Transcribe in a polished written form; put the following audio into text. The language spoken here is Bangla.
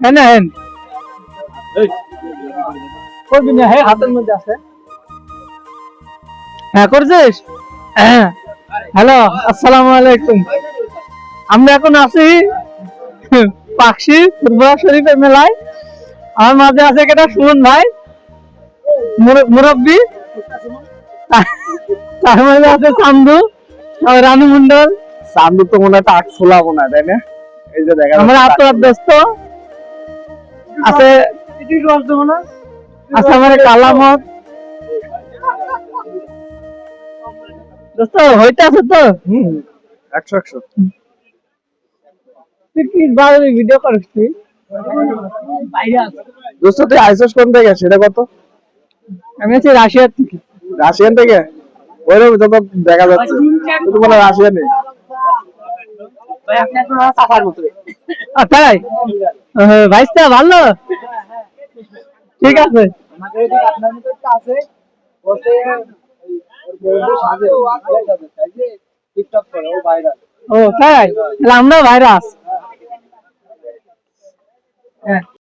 হ্যাঁ না হ্যাঁ করবি না, হ্যাঁ হাতের মধ্যে আছে। হ্যাঁ করছিস? হ্যাঁ। হ্যালো, আসসালামু আলাইকুম। আমরা এখন আছি পাকশি ফুরফুরা শরীফের মেলায়। আমার মাঝে আছে একটা সুমন ভাই, মুরব্বী। তার মাঝে আছে চান্দু, আর রানু মন্ডল। চান্দু তো মনে হয় আট ফোলাবো না, তাই না? এই যে দেখা আমরা আপনার দোস্ত আছে, আছে আমার কালামত দোস্ত হইতে আছে তো। 100 তুই কি বাড়ি ভিডিও করিস তুই? দোস্ত তুই আইসস কোন থেকে, সেটা কত? আমি আছি রাশিয়ার থেকে। রাশিয়ান থেকে? ওইরকম তো দেখা যাচ্ছে, তুই মনে হয় রাশিয়ানে। তাই ভাইস্তা ভালো, ঠিক আছে। ও তাই, আমরা ভাইরাস।